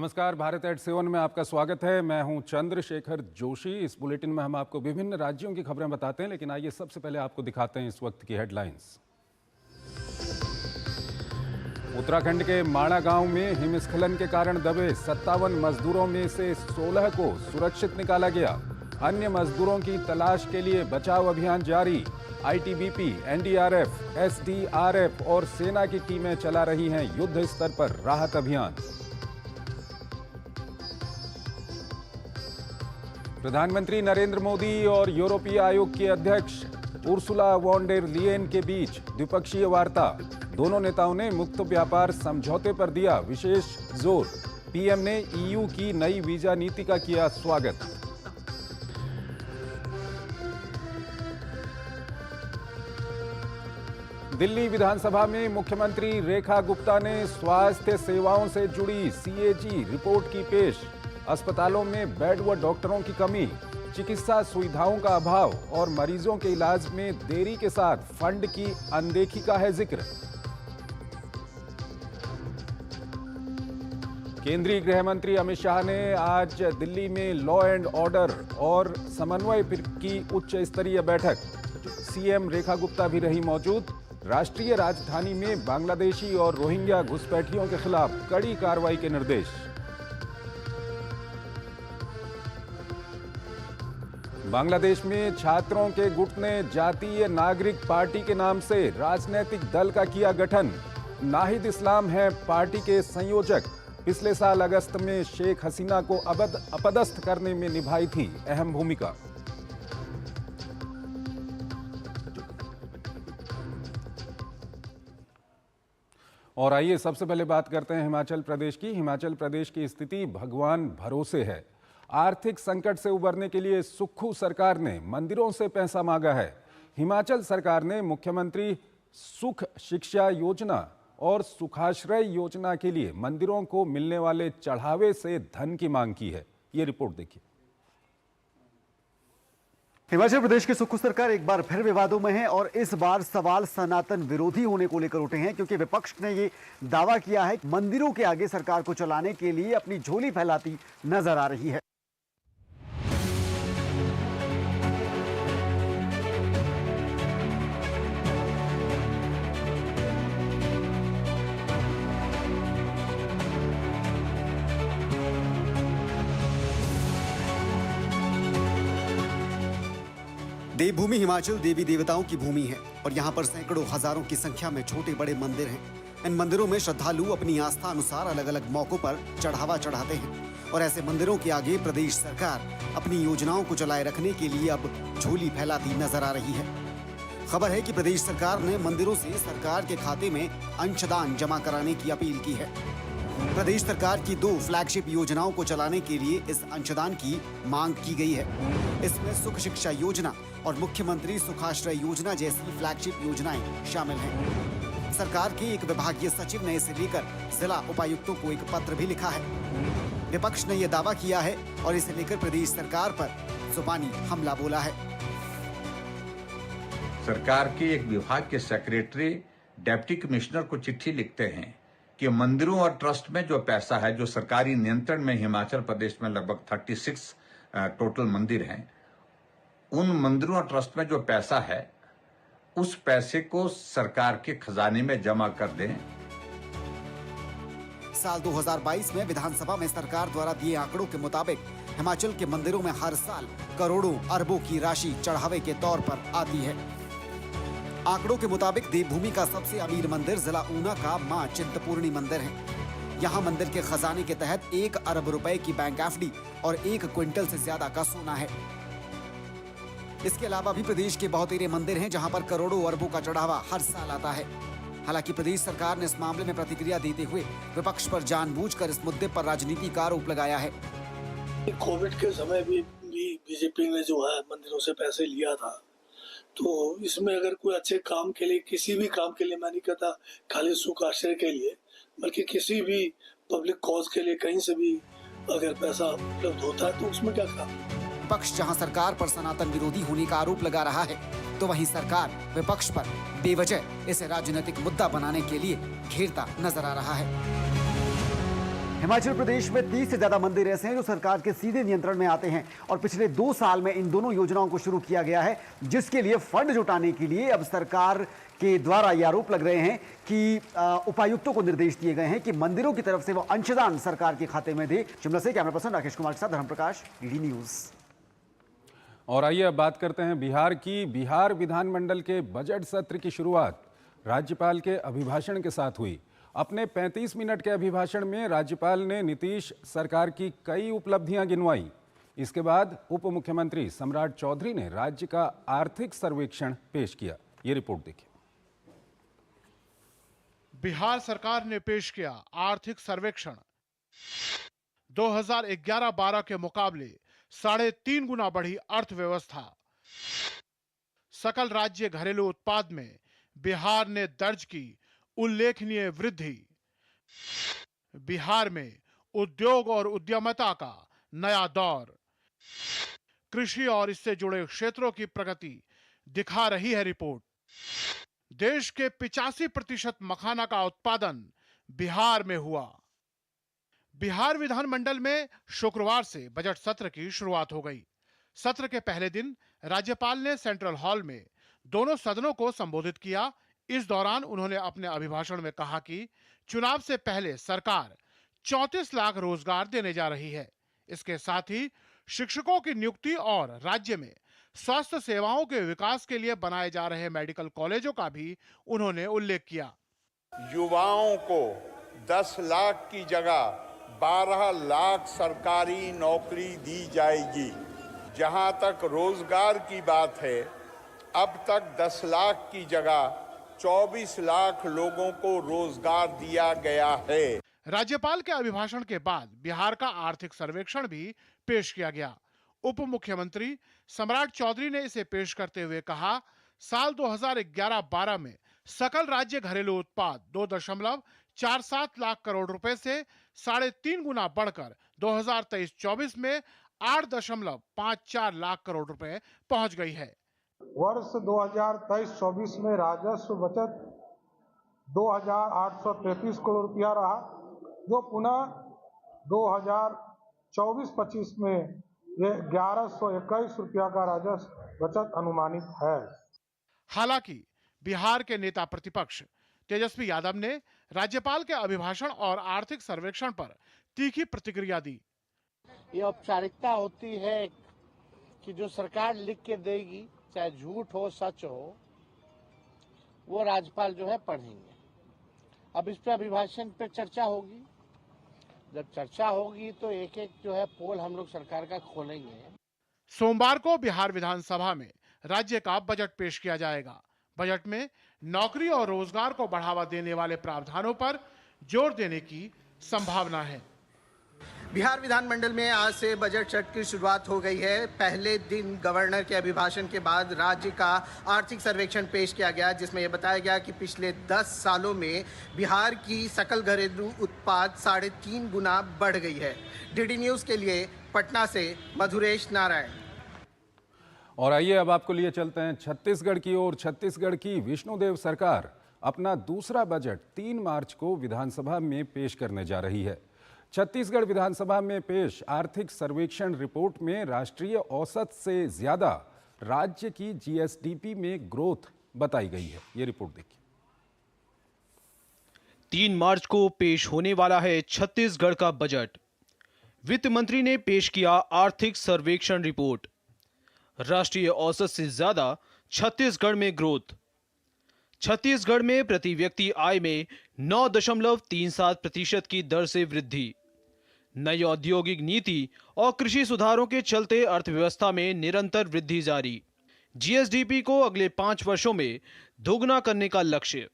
नमस्कार, भारत एट 7 में आपका स्वागत है। मैं हूं चंद्रशेखर जोशी। इस बुलेटिन में हम आपको विभिन्न राज्यों की खबरें बताते हैं, लेकिन आइए सबसे पहले आपको दिखाते हैं इस वक्त की हेडलाइंस। उत्तराखंड के माणा गांव में हिमस्खलन के कारण दबे 57 मजदूरों में से 16 को सुरक्षित निकाला गया। अन्य मजदूरों की तलाश के लिए बचाव अभियान जारी। आईटीबीपी, एनडीआरएफ, एसडीआरएफ और सेना की टीमें चला रही हैं युद्ध स्तर पर राहत अभियान। प्रधानमंत्री नरेंद्र मोदी और यूरोपीय आयोग के अध्यक्ष उर्सुला वॉन डेर लियेन के बीच द्विपक्षीय वार्ता। दोनों नेताओं ने मुक्त व्यापार समझौते पर दिया विशेष जोर। पीएम ने ईयू की नई वीजा नीति का किया स्वागत। दिल्ली विधानसभा में मुख्यमंत्री रेखा गुप्ता ने स्वास्थ्य सेवाओं से जुड़ी सीएजी रिपोर्ट की पेश। अस्पतालों में बेड व डॉक्टरों की कमी, चिकित्सा सुविधाओं का अभाव और मरीजों के इलाज में देरी के साथ फंड की अनदेखी का है जिक्र। केंद्रीय गृह मंत्री अमित शाह ने आज दिल्ली में लॉ एंड ऑर्डर और समन्वय की उच्च स्तरीय बैठक। सीएम रेखा गुप्ता भी रही मौजूद। राष्ट्रीय राजधानी में बांग्लादेशी और रोहिंग्या घुसपैठियों के खिलाफ कड़ी कार्रवाई के निर्देश। बांग्लादेश में छात्रों के गुट ने जातीय नागरिक पार्टी के नाम से राजनीतिक दल का किया गठन। नाहिद इस्लाम हैं पार्टी के संयोजक। पिछले साल अगस्त में शेख हसीना को अपदस्थ करने में निभाई थी अहम भूमिका। और आइए सबसे पहले बात करते हैं हिमाचल प्रदेश की। हिमाचल प्रदेश की स्थिति भगवान भरोसे है। आर्थिक संकट से उबरने के लिए सुक्खू सरकार ने मंदिरों से पैसा मांगा है। हिमाचल सरकार ने मुख्यमंत्री सुख शिक्षा योजना और सुखाश्रय योजना के लिए मंदिरों को मिलने वाले चढ़ावे से धन की मांग की है। ये रिपोर्ट देखिए। हिमाचल प्रदेश की सुक्खू सरकार एक बार फिर विवादों में है और इस बार सवाल सनातन विरोधी होने को लेकर उठे हैं, क्योंकि विपक्ष ने ये दावा किया है कि मंदिरों के आगे सरकार को चलाने के लिए अपनी झोली फैलाती नजर आ रही है। देवभूमि हिमाचल देवी देवताओं की भूमि है और यहाँ पर सैकड़ों हजारों की संख्या में छोटे बड़े मंदिर हैं। इन मंदिरों में श्रद्धालु अपनी आस्था अनुसार अलग अलग मौकों पर चढ़ावा चढ़ाते हैं और ऐसे मंदिरों के आगे प्रदेश सरकार अपनी योजनाओं को चलाए रखने के लिए अब झोली फैलाती नजर आ रही है। खबर है कि प्रदेश सरकार ने मंदिरों से सरकार के खाते में अंशदान जमा कराने की अपील की है। प्रदेश सरकार की 2 फ्लैगशिप योजनाओं को चलाने के लिए इस अंशदान की मांग की गई है। इसमें सुख शिक्षा योजना और मुख्यमंत्री सुखाश्रय योजना जैसी फ्लैगशिप योजनाएं शामिल हैं। सरकार के एक विभागीय सचिव ने इसे लेकर जिला उपायुक्तों को एक पत्र भी लिखा है। विपक्ष ने यह दावा किया है और इसे लेकर प्रदेश सरकार पर जुबानी हमला बोला है। सरकार के एक विभाग के सेक्रेटरी डिप्टी कमिश्नर को चिट्ठी लिखते हैं कि मंदिरों और ट्रस्ट में जो पैसा है, जो सरकारी नियंत्रण में हिमाचल प्रदेश में लगभग 36 टोटल मंदिर हैं, उन मंदिरों और ट्रस्ट में जो पैसा है उस पैसे को सरकार के खजाने में जमा कर दें। साल 2022 में विधानसभा में सरकार द्वारा दिए आंकड़ों के मुताबिक हिमाचल के मंदिरों में हर साल करोड़ों अरबों की राशि चढ़ावे के तौर पर आती है। आंकड़ों के मुताबिक देवभूमि का सबसे अमीर मंदिर जिला ऊना का मां चिंतपूर्णी मंदिर है। यहाँ मंदिर के खजाने के तहत 1 अरब रुपए की बैंक एफडी और 1 क्विंटल से ज्यादा का सोना है। इसके अलावा भी प्रदेश के बहुतेरे मंदिर हैं जहां पर करोड़ों अरबों का चढ़ावा हर साल आता है। हालांकि प्रदेश सरकार ने इस मामले में प्रतिक्रिया देते हुए विपक्ष पर जानबूझकर इस मुद्दे पर राजनीति का आरोप लगाया है। कोविड के समय भी बीजेपी ने जो है मंदिरों से पैसे लिया था, तो इसमें अगर कोई अच्छे काम के लिए, किसी भी काम के लिए, मैं नहीं कहता खाली सुख आश्रय के लिए, बल्कि किसी भी पब्लिक कॉज के लिए कहीं से भी अगर पैसा उपलब्ध होता है तो उसमें क्या काम। विपक्ष जहां सरकार पर सनातन विरोधी होने का आरोप लगा रहा है, तो वहीं सरकार विपक्ष पर बेवजह इसे राजनीतिक मुद्दा बनाने के लिए घेरता नजर आ रहा है। हिमाचल प्रदेश में 30 से ज्यादा मंदिर ऐसे हैं जो सरकार के सीधे नियंत्रण में आते हैं और पिछले 2 साल में इन दोनों योजनाओं को शुरू किया गया है, जिसके लिए फंड जुटाने के लिए अब सरकार के द्वारा ये आरोप लग रहे हैं कि उपायुक्तों को निर्देश दिए गए हैं कि मंदिरों की तरफ से वो अंशदान सरकार के खाते में दे। शिमला से कैमरा पर्सन राकेश कुमार के साथ धर्मप्रकाश, डीडी न्यूज। और आइए अब बात करते हैं बिहार की। बिहार विधानमंडल के बजट सत्र की शुरुआत राज्यपाल के अभिभाषण के साथ हुई। अपने 35 मिनट के अभिभाषण में राज्यपाल ने नीतीश सरकार की कई उपलब्धियां गिनवाई। इसके बाद उप मुख्यमंत्री सम्राट चौधरी ने राज्य का आर्थिक सर्वेक्षण पेश किया। ये रिपोर्ट देखिए। बिहार सरकार ने पेश किया आर्थिक सर्वेक्षण। 2011-12 के मुकाबले 3.5 गुना बढ़ी अर्थव्यवस्था। सकल राज्य घरेलू उत्पाद में बिहार ने दर्ज की उल्लेखनीय वृद्धि। बिहार में उद्योग और उद्यमिता का नया दौर। कृषि और इससे जुड़े क्षेत्रों की प्रगति दिखा रही है रिपोर्ट। देश के 85% मखाना का उत्पादन बिहार में हुआ। बिहार विधानमंडल में शुक्रवार से बजट सत्र की शुरुआत हो गई। सत्र के पहले दिन राज्यपाल ने सेंट्रल हॉल में दोनों सदनों को संबोधित किया। इस दौरान उन्होंने अपने अभिभाषण में कहा कि चुनाव से पहले सरकार 34 लाख रोजगार देने जा रही है। इसके साथ ही शिक्षकों की नियुक्ति और राज्य में स्वास्थ्य सेवाओं के विकास के लिए बनाए जा रहे मेडिकल कॉलेजों का भी उन्होंने उल्लेख किया। युवाओं को 10 लाख की जगह 12 लाख सरकारी नौकरी दी जाएगी। जहां तक रोजगार की बात है, अब तक 10 लाख की जगह 24 लाख लोगों को रोजगार दिया गया है। राज्यपाल के अभिभाषण के बाद बिहार का आर्थिक सर्वेक्षण भी पेश किया गया। उप मुख्यमंत्री सम्राट चौधरी ने इसे पेश करते हुए कहा, साल 2011-12 में सकल राज्य घरेलू उत्पाद 2.47 लाख करोड़ रुपए से 3.5 गुना बढ़कर 2023-24 में 8.54 लाख करोड़ रुपए पहुंच गई है। वर्ष 2023-24 में राजस्व बचत 2,833 करोड़ रुपया रहा, जो पुनः 2024-25 में ये 1,121 रुपया का राजस्व बचत अनुमानित है। हालांकि बिहार के नेता प्रतिपक्ष तेजस्वी यादव ने राज्यपाल के अभिभाषण और आर्थिक सर्वेक्षण पर तीखी प्रतिक्रिया दी। ये औपचारिकता होती है कि जो सरकार लिख के देगी, चाहे झूठ हो सच हो, वो राज्यपाल जो है पढ़ेंगे। अब इस पे अभिभाषण पे चर्चा होगी। जब चर्चा होगी तो एक एक जो है पोल हम लोग सरकार का खोलेंगे। सोमवार को बिहार विधानसभा में राज्य का बजट पेश किया जाएगा। बजट में नौकरी और रोजगार को बढ़ावा देने वाले प्रावधानों पर जोर देने की संभावना है। बिहार विधानमंडल में आज से बजट सत्र की शुरुआत हो गई है। पहले दिन गवर्नर के अभिभाषण के बाद राज्य का आर्थिक सर्वेक्षण पेश किया गया, जिसमें यह बताया गया कि पिछले 10 सालों में बिहार की सकल घरेलू उत्पाद 3.5 गुना बढ़ गई है। डीडी न्यूज के लिए पटना से मधुरेश नारायण। और आइए अब आपको लिए चलते हैं छत्तीसगढ़ की ओर। छत्तीसगढ़ की विष्णुदेव सरकार अपना दूसरा बजट 3 मार्च को विधानसभा में पेश करने जा रही है। छत्तीसगढ़ विधानसभा में पेश आर्थिक सर्वेक्षण रिपोर्ट में राष्ट्रीय औसत से ज्यादा राज्य की जीएसडीपी में ग्रोथ बताई गई है। ये रिपोर्ट देखिए। 3 मार्च को पेश होने वाला है छत्तीसगढ़ का बजट। वित्त मंत्री ने पेश किया आर्थिक सर्वेक्षण रिपोर्ट। राष्ट्रीय औसत से ज्यादा छत्तीसगढ़ में ग्रोथ। छत्तीसगढ़ में प्रति व्यक्ति आय में 9.37% की दर से वृद्धि। नई औद्योगिक नीति और कृषि सुधारों के चलते अर्थव्यवस्था में निरंतर वृद्धि जारी। जीएसडीपी को अगले 5 वर्षों में दोगुना करने का लक्ष्य।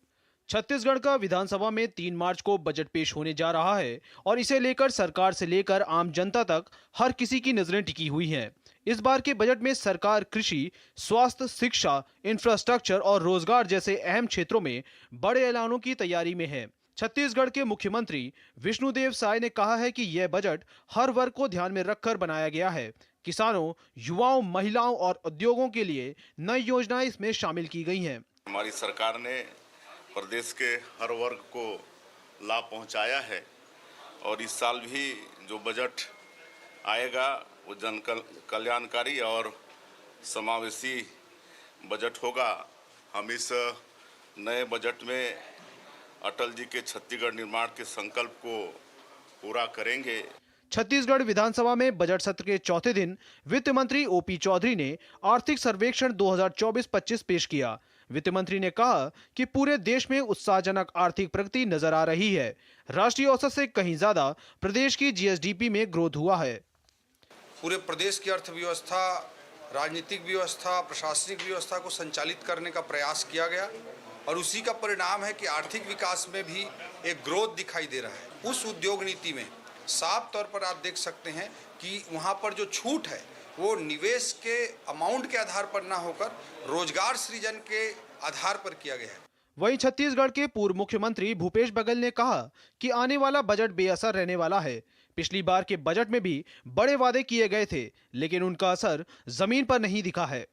छत्तीसगढ़ का विधानसभा में 3 मार्च को बजट पेश होने जा रहा है और इसे लेकर सरकार से लेकर आम जनता तक हर किसी की नजरें टिकी हुई हैं। इस बार के बजट में सरकार कृषि, स्वास्थ्य, शिक्षा, इंफ्रास्ट्रक्चर और रोजगार जैसे अहम क्षेत्रों में बड़े ऐलानों की तैयारी में है। छत्तीसगढ़ के मुख्यमंत्री विष्णुदेव साय ने कहा है कि यह बजट हर वर्ग को ध्यान में रखकर बनाया गया है। किसानों, युवाओं, महिलाओं और उद्योगों के लिए नई योजनाएं इसमें शामिल की गई हैं। हमारी सरकार ने प्रदेश के हर वर्ग को लाभ पहुंचाया है और इस साल भी जो बजट आएगा वो जन कल्याणकारी और समावेशी बजट होगा। हम इस नए बजट में अटल जी के छत्तीसगढ़ निर्माण के संकल्प को पूरा करेंगे। छत्तीसगढ़ विधानसभा में बजट सत्र के चौथे दिन वित्त मंत्री ओपी चौधरी ने आर्थिक सर्वेक्षण 2024-25 पेश किया। वित्त मंत्री ने कहा कि पूरे देश में उत्साहजनक आर्थिक प्रगति नजर आ रही है। राष्ट्रीय औसत से कहीं ज्यादा प्रदेश की जीएसडीपी में ग्रोथ हुआ है। पूरे प्रदेश की अर्थव्यवस्था, राजनीतिक व्यवस्था, प्रशासनिक व्यवस्था को संचालित करने का प्रयास किया गया और उसी का परिणाम है कि आर्थिक विकास में भी एक ग्रोथ दिखाई दे रहा है। उस उद्योग नीति में साफ तौर पर आप देख सकते हैं कि वहां पर जो छूट है वो निवेश के अमाउंट के आधार पर ना होकर रोजगार सृजन के आधार पर किया गया है। वहीं छत्तीसगढ़ के पूर्व मुख्यमंत्री भूपेश बघेल ने कहा कि आने वाला बजट बेअसर रहने वाला है। पिछली बार के बजट में भी बड़े वादे किए गए थे, लेकिन उनका असर जमीन पर नहीं दिखा है।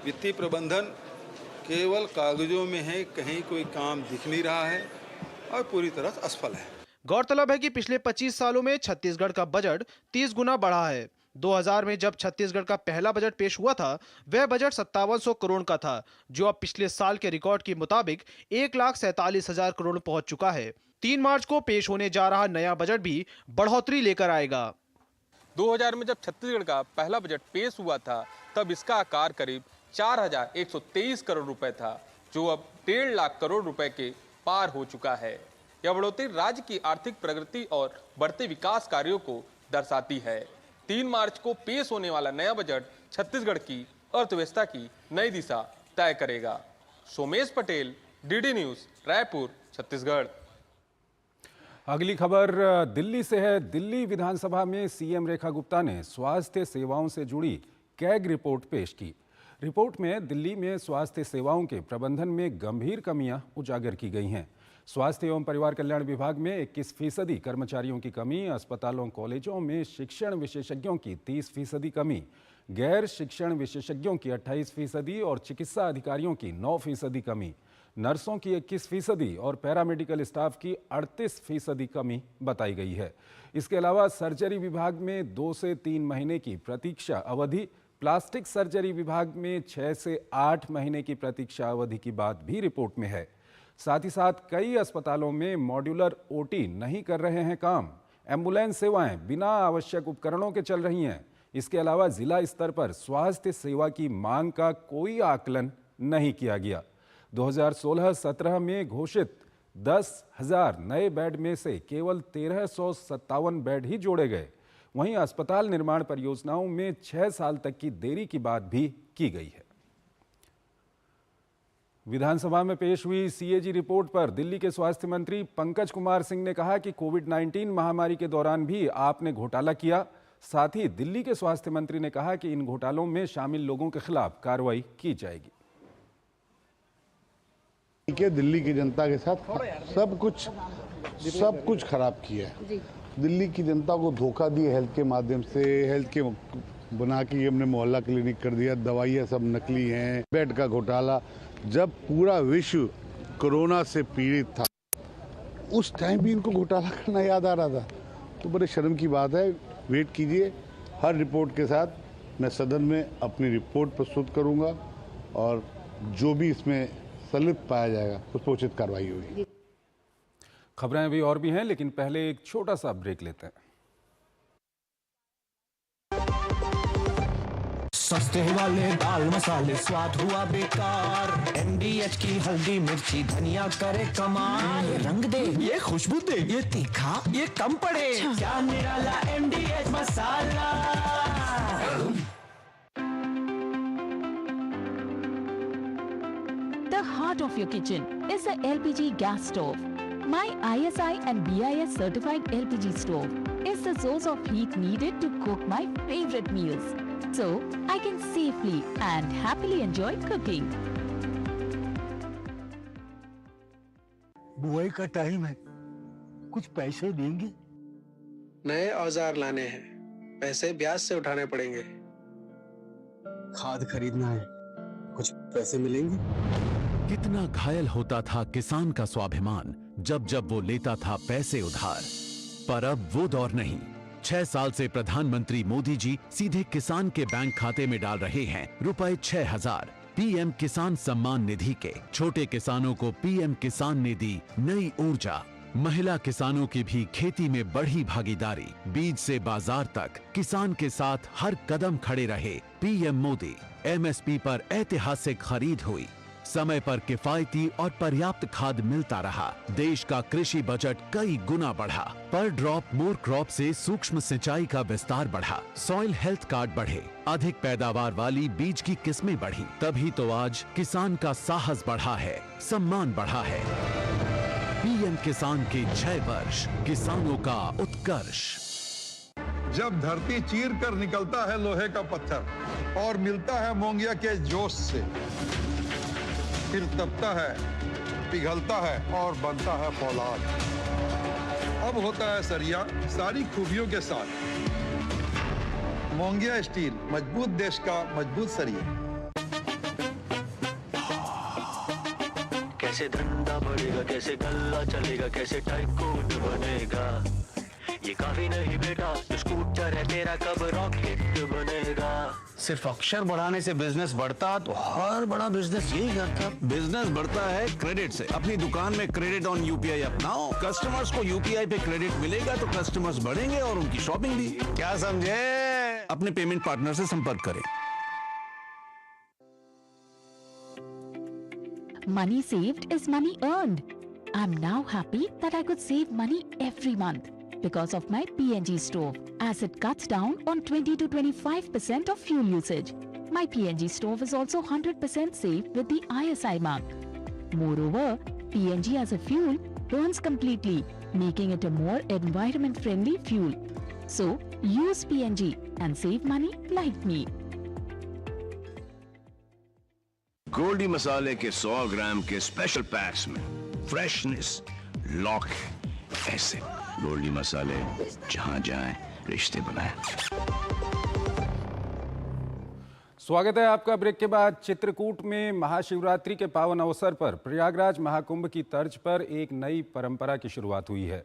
वित्तीय प्रबंधन केवल कागजों में है, कहीं कोई काम दिख नहीं रहा है और पूरी तरह असफल है। गौरतलब है कि पिछले 25 सालों में छत्तीसगढ़ का बजट 30 गुना बढ़ा है। 2000 में जब छत्तीसगढ़ का पहला बजट पेश हुआ था, वह बजट 5700 करोड़ का था, जो अब पिछले साल के रिकॉर्ड के मुताबिक 1,47,000 करोड़ पहुंच चुका है। 3 मार्च को पेश होने जा रहा नया बजट भी बढ़ोतरी लेकर आएगा। 2000 में जब छत्तीसगढ़ का पहला बजट पेश हुआ था, तब इसका आकार करीब 4,123 करोड़ रुपए था, जो अब 1.5 लाख करोड़ रुपए के पार हो चुका है। यह बढ़ोतरी राज्य की आर्थिक प्रगति और बढ़ते विकास कार्यों को दर्शाती है। 3 मार्च को पेश होने वाला नया बजट छत्तीसगढ़ की अर्थव्यवस्था की नई दिशा तय करेगा। Somesh Patel, DD news, Raipur, Chhattisgarh. अगली खबर दिल्ली से है। दिल्ली विधानसभा में सीएम रेखा गुप्ता ने स्वास्थ्य सेवाओं से जुड़ी कैग रिपोर्ट पेश की। रिपोर्ट में दिल्ली में स्वास्थ्य सेवाओं के प्रबंधन में गंभीर कमियां उजागर की गई हैं। स्वास्थ्य एवं परिवार कल्याण विभाग में 21% कर्मचारियों की कमी, अस्पतालों कॉलेजों में शिक्षण विशेषज्ञों की 30% कमी, गैर शिक्षण विशेषज्ञों की 28% और चिकित्सा अधिकारियों की 9% कमी, नर्सों की 21% और पैरामेडिकल स्टाफ की 38% कमी बताई गई है। इसके अलावा सर्जरी विभाग में 2 से 3 महीने की प्रतीक्षा अवधि, प्लास्टिक सर्जरी विभाग में 6 से 8 महीने की प्रतीक्षा अवधि की बात भी रिपोर्ट में है। साथ ही साथ कई अस्पतालों में मॉड्यूलर ओटी नहीं कर रहे हैं काम। एम्बुलेंस सेवाएं बिना आवश्यक उपकरणों के चल रही हैं। इसके अलावा जिला स्तर पर स्वास्थ्य सेवा की मांग का कोई आकलन नहीं किया गया। 2016-17 में घोषित 10,000 नए बेड में से केवल 1,357 बेड ही जोड़े गए। वहीं अस्पताल निर्माण परियोजनाओं में 6 साल तक की देरी की बात भी की गई है। विधानसभा में पेश हुई सीएजी रिपोर्ट पर दिल्ली के स्वास्थ्य मंत्री पंकज कुमार सिंह ने कहा कि कोविड-19 महामारी के दौरान भी आपने घोटाला किया। साथ ही दिल्ली के स्वास्थ्य मंत्री ने कहा कि इन घोटालों में शामिल लोगों के खिलाफ कार्रवाई की जाएगी। दिल्ली की जनता के साथ सब कुछ खराब किया है। दिल्ली की जनता को धोखा दिया हेल्थ के माध्यम से, हेल्थ के बना के हमने मोहल्ला क्लिनिक कर दिया, दवाइयाँ सब नकली हैं, बेड का घोटाला। जब पूरा विश्व कोरोना से पीड़ित था, उस टाइम भी इनको घोटाला करना याद आ रहा था, तो बड़े शर्म की बात है। वेट कीजिए, हर रिपोर्ट के साथ मैं सदन में अपनी रिपोर्ट प्रस्तुत करूंगा और जो भी इसमें संलिप्त पाया जाएगा उस पर उचित कार्रवाई होगी। खबरें अभी और भी हैं, लेकिन पहले एक छोटा सा ब्रेक लेते हैं। सस्ते वाले दाल मसाले स्वाद हुआ बेकार, MDH की हल्दी मिर्ची धनिया करे कमाल। ये रंग दे, ये खुशबू दे, ये तीखा, ये कम पड़े, क्या निराला MDH masala. The heart of your kitchen is the LPG gas stove. My ISI and BIS certified LPG stove is the source of heat needed to cook my favorite meals, so I can safely and happily enjoy cooking. बुआई का time है, कुछ पैसे देंगे? नए औजार लाने हैं, पैसे ब्याज से उठाने पड़ेंगे। खाद खरीदना है, कुछ पैसे मिलेंगे? कितना घायल होता था किसान का स्वाभिमान जब जब वो लेता था पैसे उधार। पर अब वो दौर नहीं। 6 साल से प्रधानमंत्री मोदी जी सीधे किसान के बैंक खाते में डाल रहे हैं रुपए 6,000। पीएम किसान सम्मान निधि के छोटे किसानों को पीएम किसान निधि नई ऊर्जा। महिला किसानों की भी खेती में बढ़ी भागीदारी। बीज से बाजार तक किसान के साथ हर कदम खड़े रहे पीएम मोदी। एमएसपी पर ऐतिहासिक खरीद हुई। समय पर किफायती और पर्याप्त खाद मिलता रहा। देश का कृषि बजट कई गुना बढ़ा। पर ड्रॉप मोर क्रॉप से सूक्ष्म सिंचाई का विस्तार बढ़ा। सॉइल हेल्थ कार्ड बढ़े। अधिक पैदावार वाली बीज की किस्में बढ़ी। तभी तो आज किसान का साहस बढ़ा है, सम्मान बढ़ा है। पीएम किसान के 6 वर्ष, किसानों का उत्कर्ष। जब धरती चीर कर निकलता है लोहे का पत्थर और मिलता है मोंगिया के जोश से, फिर तपता है, पिघलता है और बनता है फौलाद। अब होता है सरिया सारी खूबियों के साथ। मोंगिया स्टील, मजबूत देश का मजबूत सरिया। कैसे धंधा बढ़ेगा, कैसे गल्ला चलेगा, कैसे टाइकून बनेगा। ये काफी नहीं बेटा, जो स्कूटर है तेरा कब रॉकेट बनेगा। सिर्फ अक्षर बढ़ाने से बिजनेस बढ़ता तो हर बड़ा बिजनेस यही करता। बिजनेस बढ़ता है क्रेडिट से। अपनी दुकान में क्रेडिट ऑन यूपीआई अपनाओ। कस्टमर्स को यूपीआई पे क्रेडिट मिलेगा तो कस्टमर्स बढ़ेंगे और उनकी शॉपिंग भी। क्या समझे? अपने पेमेंट पार्टनर से संपर्क करें। Money saved is money earned. I'm now happy that I could save money every month because of my PNG stove, as it cuts down on 20 to 25% of fuel usage. My PNG stove is also 100% safe with the ISI mark. Moreover, PNG as a fuel burns completely, making it a more environment-friendly fuel. So, use PNG and save money like me. Goldy मसाले के 100 ग्राम के special PACS में freshness lock है। ऐसे गोल्डी मसाले जहां जाएं रिश्ते बनाएं। स्वागत है आपका ब्रेक के बाद। चित्रकूट में महाशिवरात्रि के पावन अवसर पर प्रयागराज महाकुंभ की तर्ज पर एक नई परंपरा की शुरुआत हुई है।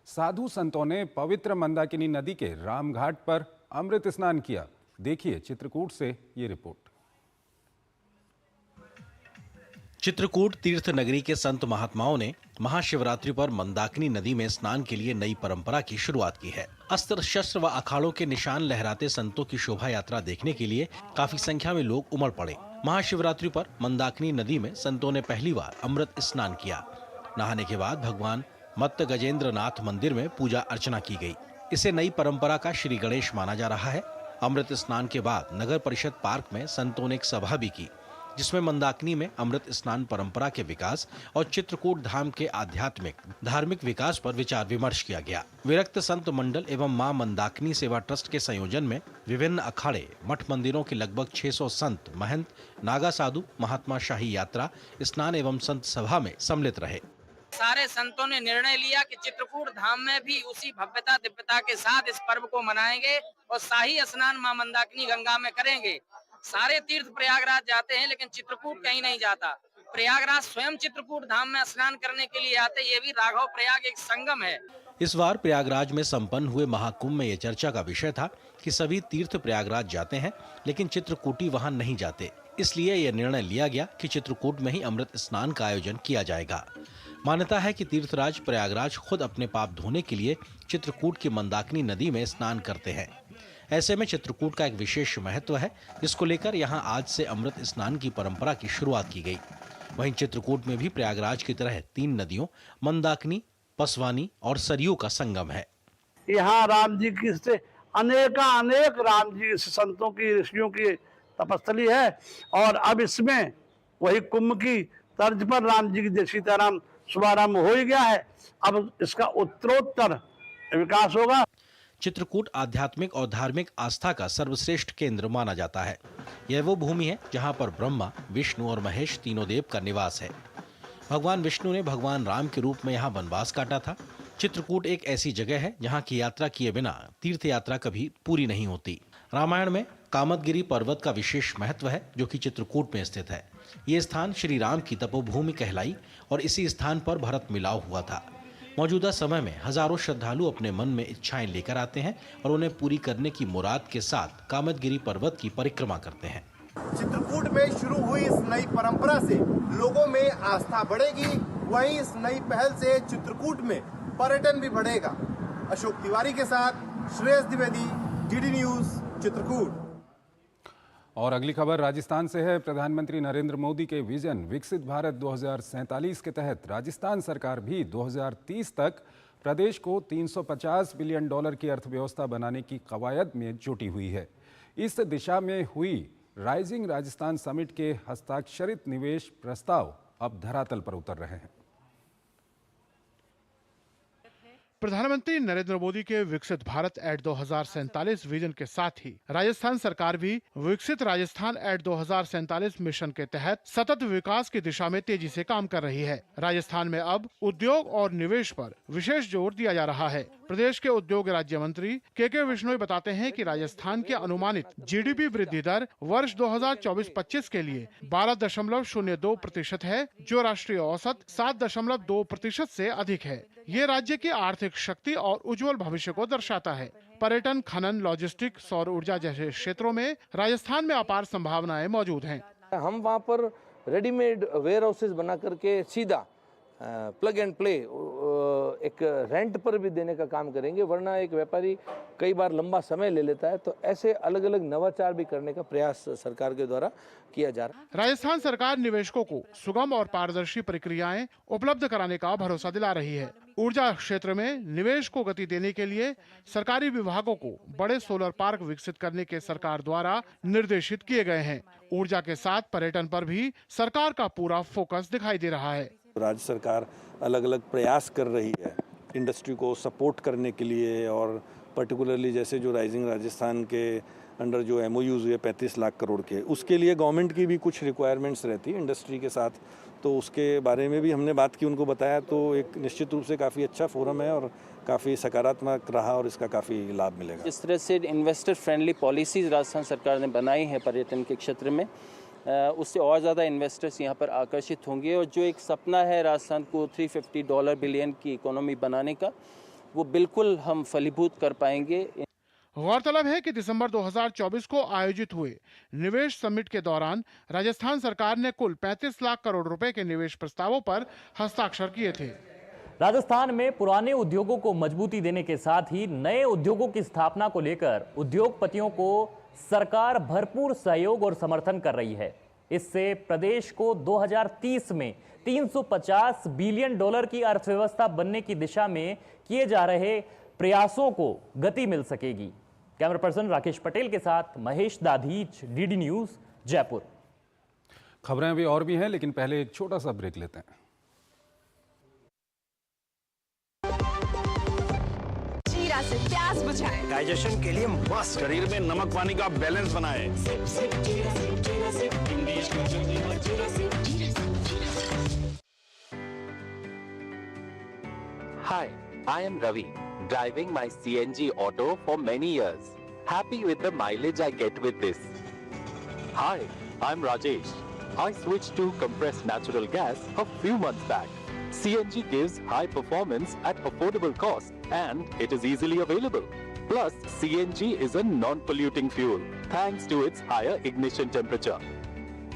साधु संतों ने पवित्र मंदाकिनी नदी के रामघाट पर अमृत स्नान किया। देखिए चित्रकूट से ये रिपोर्ट। चित्रकूट तीर्थ नगरी के संत महात्माओं ने महाशिवरात्रि पर मंदाकिनी नदी में स्नान के लिए नई परंपरा की शुरुआत की है। अस्त्र शस्त्र व अखाड़ों के निशान लहराते संतों की शोभा यात्रा देखने के लिए काफी संख्या में लोग उमड़ पड़े। महाशिवरात्रि पर मंदाकिनी नदी में संतों ने पहली बार अमृत स्नान किया। नहाने के बाद भगवान मत्त गजेंद्र नाथ मंदिर में पूजा अर्चना की गई। इसे नई परंपरा का श्री गणेश माना जा रहा है। अमृत स्नान के बाद नगर परिषद पार्क में संतों ने एक सभा भी की, जिसमें मंदाकिनी में अमृत स्नान परंपरा के विकास और चित्रकूट धाम के आध्यात्मिक धार्मिक विकास पर विचार विमर्श किया गया। विरक्त संत मंडल एवं मां मंदाकिनी सेवा ट्रस्ट के संयोजन में विभिन्न अखाड़े, मठ मंदिरों के लगभग 600 संत, महंत, नागा साधु महात्मा शाही यात्रा स्नान एवं संत सभा में सम्मिलित रहे। सारे संतों ने निर्णय लिया कि चित्रकूट धाम में भी उसी भव्यता दिव्यता के साथ इस पर्व को मनाएंगे और शाही स्नान मां मंदाकिनी गंगा में करेंगे। सारे तीर्थ प्रयागराज जाते हैं लेकिन चित्रकूट कहीं नहीं जाता। प्रयागराज स्वयं चित्रकूट धाम में स्नान करने के लिए आते। ये भी राघव प्रयाग एक संगम है। इस बार प्रयागराज में संपन्न हुए महाकुंभ में यह चर्चा का विषय था कि सभी तीर्थ प्रयागराज जाते हैं लेकिन चित्रकूटी वहां नहीं जाते। इसलिए यह निर्णय लिया गया कि चित्रकूट में ही अमृत स्नान का आयोजन किया जाएगा। मान्यता है कि तीर्थराज प्रयागराज खुद अपने पाप धोने के लिए चित्रकूट की मंदाकिनी नदी में स्नान करते हैं। ऐसे में चित्रकूट का एक विशेष महत्व है, जिसको लेकर यहाँ आज से अमृत स्नान की परंपरा की शुरुआत की गई। वहीं चित्रकूट में भी प्रयागराज की तरह 3 नदियों मंदाकिनी, पसवानी और सरयू का संगम है। यहाँ राम जी की से अनेक राम जी संतों की, ऋषियों की तपस्थली है और अब इसमें वही कुंभ की तर्ज पर राम जी की जय सीताराम शुभारंभ हो ही गया है। अब इसका उत्तरोत्तर विकास होगा। चित्रकूट आध्यात्मिक और धार्मिक आस्था का सर्वश्रेष्ठ केंद्र माना जाता है। यह वो भूमि है जहां पर ब्रह्मा, विष्णु और महेश तीनों देव का निवास है। भगवान विष्णु ने भगवान राम के रूप में यहाँ वनवास काटा था। चित्रकूट एक ऐसी जगह है जहाँ की यात्रा किए बिना तीर्थ यात्रा कभी पूरी नहीं होती। रामायण में कामदगिरी पर्वत का विशेष महत्व है, जो कि चित्रकूट में स्थित है। ये स्थान श्री राम की तपोभूमि कहलाई और इसी स्थान पर भरत मिलाव हुआ था। मौजूदा समय में हजारों श्रद्धालु अपने मन में इच्छाएं लेकर आते हैं और उन्हें पूरी करने की मुराद के साथ कामदगिरी पर्वत की परिक्रमा करते हैं। चित्रकूट में शुरू हुई इस नई परंपरा से लोगों में आस्था बढ़ेगी, वहीं इस नई पहल से चित्रकूट में पर्यटन भी बढ़ेगा। अशोक तिवारी के साथ श्रेयस द्विवेदी, डीडी न्यूज, चित्रकूट। और अगली खबर राजस्थान से है। प्रधानमंत्री नरेंद्र मोदी के विजन विकसित भारत 2047 के तहत राजस्थान सरकार भी 2030 तक प्रदेश को $350 बिलियन की अर्थव्यवस्था बनाने की कवायद में जुटी हुई है। इस दिशा में हुई राइजिंग राजस्थान समिट के हस्ताक्षरित निवेश प्रस्ताव अब धरातल पर उतर रहे हैं। प्रधानमंत्री नरेंद्र मोदी के विकसित भारत एट 2047 विजन के साथ ही राजस्थान सरकार भी विकसित राजस्थान एट 2047 मिशन के तहत सतत विकास की दिशा में तेजी से काम कर रही है। राजस्थान में अब उद्योग और निवेश पर विशेष जोर दिया जा रहा है। प्रदेश के उद्योग राज्य मंत्री के विश्नोई बताते हैं कि राजस्थान की अनुमानित जीडीपी वृद्धि दर वर्ष 2024-25 के लिए 12.02% है, जो राष्ट्रीय औसत 7.2% से अधिक है। ये राज्य की आर्थिक शक्ति और उज्जवल भविष्य को दर्शाता है। पर्यटन, खनन, लॉजिस्टिक, सौर ऊर्जा जैसे क्षेत्रों में राजस्थान में अपार संभावनाएं मौजूद हैं। हम वहाँ पर रेडीमेड वेयर हाउसेज बना करके सीधा प्लग एंड प्ले एक रेंट पर भी देने का काम करेंगे, वरना एक व्यापारी कई बार लंबा समय ले लेता है। तो ऐसे अलग अलग नवाचार भी करने का प्रयास सरकार के द्वारा किया जा रहा है। राजस्थान सरकार निवेशकों को सुगम और पारदर्शी प्रक्रियाएं उपलब्ध कराने का भरोसा दिला रही है। ऊर्जा क्षेत्र में निवेश को गति देने के लिए सरकारी विभागों को बड़े सोलर पार्क विकसित करने के सरकार द्वारा निर्देशित किए गए हैं। ऊर्जा के साथ पर्यटन पर भी सरकार का पूरा फोकस दिखाई दे रहा है। राज्य सरकार अलग अलग प्रयास कर रही है इंडस्ट्री को सपोर्ट करने के लिए, और पर्टिकुलरली जैसे जो राइजिंग राजस्थान के अंडर जो एमओयूज हुए 35 लाख करोड़ के, उसके लिए गवर्नमेंट की भी कुछ रिक्वायरमेंट्स रहती है इंडस्ट्री के साथ, तो उसके बारे में भी हमने बात की, उनको बताया। तो एक निश्चित रूप से काफ़ी अच्छा फोरम है और काफ़ी सकारात्मक रहा और इसका काफ़ी लाभ मिलेगा। जिस तरह से इन्वेस्टर फ्रेंडली पॉलिसीज राजस्थान सरकार ने बनाई है पर्यटन के क्षेत्र में, उससे और ज़्यादा इन्वेस्टर्स यहाँ पर आकर्षित होंगे और जो एक सपना है राजस्थान को $350 बिलियन की इकोनॉमी बनाने का, वो बिल्कुल हम फलीभूत कर पाएंगे। गौरतलब है कि दिसंबर 2024 को आयोजित हुए निवेश समिट के दौरान राजस्थान सरकार ने कुल 35 लाख करोड़ रुपए के निवेश प्रस्तावों पर हस्ताक्षर किए थे। राजस्थान में पुराने उद्योगों को मजबूती देने के साथ ही नए उद्योगों की स्थापना को लेकर उद्योगपतियों को सरकार भरपूर सहयोग और समर्थन कर रही है। इससे प्रदेश को 2030 में $350 बिलियन की अर्थव्यवस्था बनने की दिशा में किए जा रहे प्रयासों को गति मिल सकेगी। कैमरा पर्सन राकेश पटेल के साथ महेश दाधीच, डीडी न्यूज, जयपुर। खबरें अभी और भी हैं, लेकिन पहले एक छोटा सा ब्रेक लेते हैं। जीरा से प्यास बुझाए, डाइजेशन के लिए मस्त, शरीर में नमक पानी का बैलेंस बनाए। Hi, I am Ravi, driving my CNG auto for many years. Happy with the mileage I get with this. Hi, I'm Rajesh. I switched to compressed natural gas a few months back. CNG gives high performance at affordable cost and it is easily available. Plus, CNG is a non-polluting fuel thanks to its higher ignition temperature.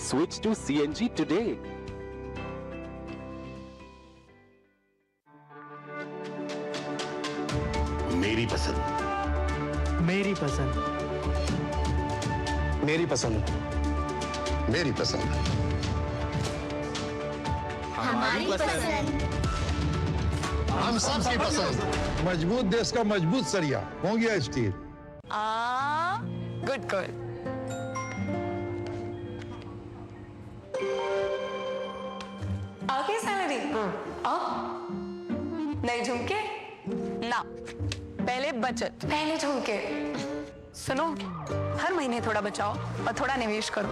Switch to CNG today. मेरी पसंद, मेरी पसंद, मेरी पसंद, मेरी पसंद, हमारी पसंद, हम सबकी पसंद। मजबूत देश का मजबूत सरिया होंगे स्टील। Good good. आगे सैलरी नहीं झुमके ना, पहले बचत, पहले झुमके। सुनो, हर महीने थोड़ा बचाओ और थोड़ा निवेश करो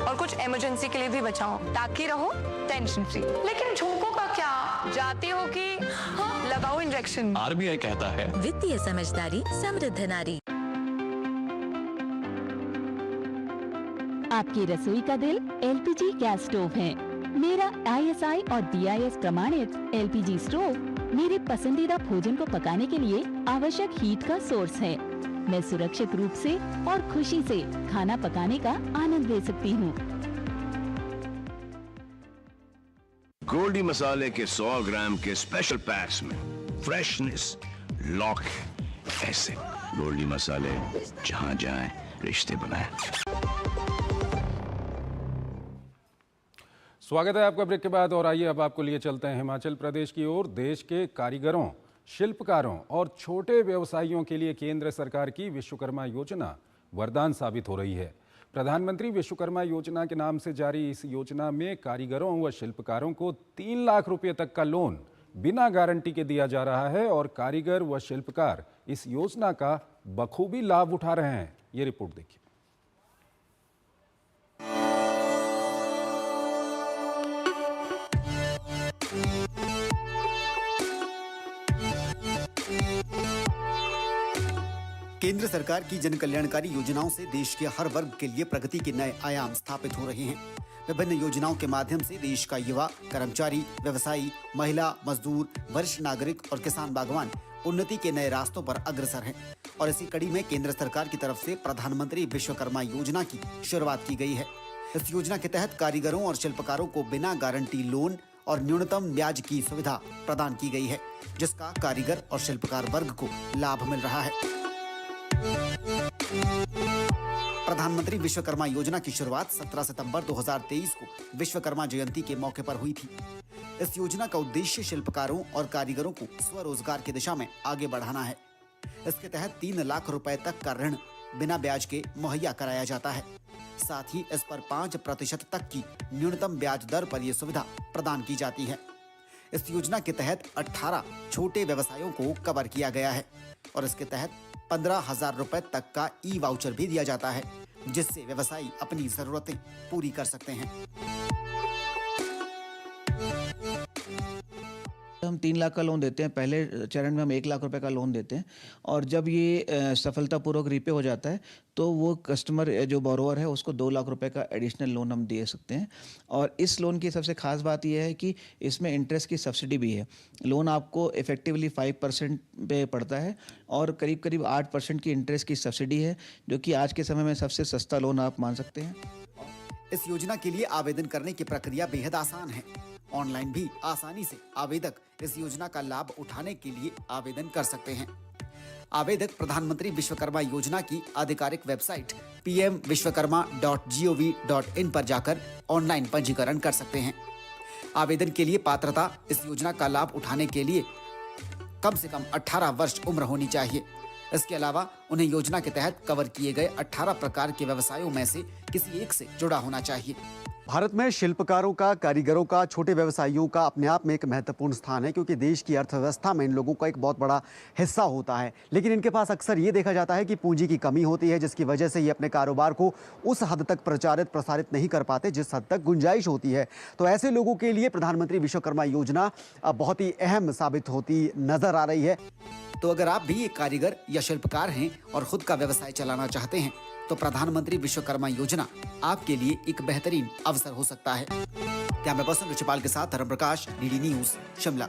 और कुछ इमरजेंसी के लिए भी बचाओ ताकि रहो टेंशन फ्री। लेकिन झुमकों का क्या, जाती हो कि लगाओ इंजेक्शन। आरबीआई कहता है वित्तीय समझदारी समृद्ध नारी। आपकी रसोई का दिल एलपीजी गैस स्टोव है। मेरा ISI और BIS प्रमाणित एलपीजी स्टोव मेरे पसंदीदा भोजन को पकाने के लिए आवश्यक हीट का सोर्स है। मैं सुरक्षित रूप से और खुशी से खाना पकाने का आनंद ले सकती हूँ। गोल्डी मसाले के 100 ग्राम के स्पेशल पैक्स में फ्रेशनेस लॉक ऐसे। गोल्डी मसाले जहां जाएं रिश्ते बनाएं। स्वागत है आपका ब्रेक के बाद और आइए अब आपको लिए चलते हैं हिमाचल प्रदेश की ओर। देश के कारीगरों, शिल्पकारों और छोटे व्यवसायियों के लिए केंद्र सरकार की विश्वकर्मा योजना वरदान साबित हो रही है। प्रधानमंत्री विश्वकर्मा योजना के नाम से जारी इस योजना में कारीगरों व शिल्पकारों को 3 लाख रुपए तक का लोन बिना गारंटी के दिया जा रहा है और कारीगर व शिल्पकार इस योजना का बखूबी लाभ उठा रहे हैं। ये रिपोर्ट देखिए। केंद्र सरकार की जन कल्याणकारी योजनाओं से देश के हर वर्ग के लिए प्रगति के नए आयाम स्थापित हो रहे हैं। विभिन्न योजनाओं के माध्यम से देश का युवा, कर्मचारी, व्यवसायी, महिला, मजदूर, वरिष्ठ नागरिक और किसान बागवान उन्नति के नए रास्तों पर अग्रसर हैं। और इसी कड़ी में केंद्र सरकार की तरफ से प्रधानमंत्री विश्वकर्मा योजना की शुरुआत की गई है। इस योजना के तहत कारीगरों और शिल्पकारों को बिना गारंटी लोन और न्यूनतम ब्याज की सुविधा प्रदान की गई है, जिसका कारीगर और शिल्पकार वर्ग को लाभ मिल रहा है। प्रधानमंत्री विश्वकर्मा योजना की शुरुआत 17 सितंबर 2023 को विश्वकर्मा जयंती के मौके पर हुई थी। इस योजना का उद्देश्य शिल्पकारों और कारीगरों को स्वरोजगार की दिशा में आगे बढ़ाना है। इसके तहत 3 लाख रुपए तक का ऋण बिना ब्याज के मुहैया कराया जाता है। साथ ही इस पर 5% तक की न्यूनतम ब्याज दर पर यह सुविधा प्रदान की जाती है। इस योजना के तहत 18 छोटे व्यवसायों को कवर किया गया है और इसके तहत 15,000 रुपए तक का ई वाउचर भी दिया जाता है, जिससे व्यवसायी अपनी जरूरतें पूरी कर सकते हैं। हम 3 लाख का लोन देते हैं। पहले चरण में हम 1 लाख रुपए का लोन देते हैं और जब ये सफलतापूर्वक रीपे हो जाता है तो वो कस्टमर जो बोरोवर है उसको 2 लाख रुपए का एडिशनल लोन हम दे सकते हैं। और इस लोन की सबसे खास बात यह है कि इसमें इंटरेस्ट की सब्सिडी भी है। लोन आपको इफेक्टिवली 5% पे पड़ता है और करीब करीब 8% की इंटरेस्ट की सब्सिडी है, जो कि आज के समय में सबसे सस्ता लोन आप मान सकते हैं। इस योजना के लिए आवेदन करने की प्रक्रिया बेहद आसान है। ऑनलाइन भी आसानी से आवेदक इस योजना का लाभ उठाने के लिए आवेदन कर सकते हैं। आवेदक प्रधानमंत्री विश्वकर्मा योजना की आधिकारिक वेबसाइट pmvishwakarma.gov.in पर जाकर ऑनलाइन पंजीकरण कर सकते हैं। आवेदन के लिए पात्रता इस योजना का लाभ उठाने के लिए कम से कम 18 वर्ष उम्र होनी चाहिए। इसके अलावा उन्हें योजना के तहत कवर किए गए 18 प्रकार के व्यवसायों में से किसी एक से जुड़ा होना चाहिए। भारत में शिल्पकारों का, कारीगरों का, छोटे व्यवसायियों का अपने आप में एक महत्वपूर्ण स्थान है, क्योंकि देश की अर्थव्यवस्था में इन लोगों का एक बहुत बड़ा हिस्सा होता है। लेकिन इनके पास अक्सर ये देखा जाता है कि पूंजी की कमी होती है, जिसकी वजह से ये अपने कारोबार को उस हद तक प्रसारित नहीं कर पाते जिस हद तक गुंजाइश होती है। तो ऐसे लोगों के लिए प्रधानमंत्री विश्वकर्मा योजना बहुत ही अहम साबित होती नजर आ रही है। तो अगर आप भी एक कारीगर या शिल्पकार हैं और खुद का व्यवसाय चलाना चाहते हैं तो प्रधानमंत्री विश्वकर्मा योजना आपके लिए एक बेहतरीन अवसर हो सकता है। कैमरा पर्सन रुचिपाल के साथ धर्म प्रकाश, डीडी न्यूज, शिमला।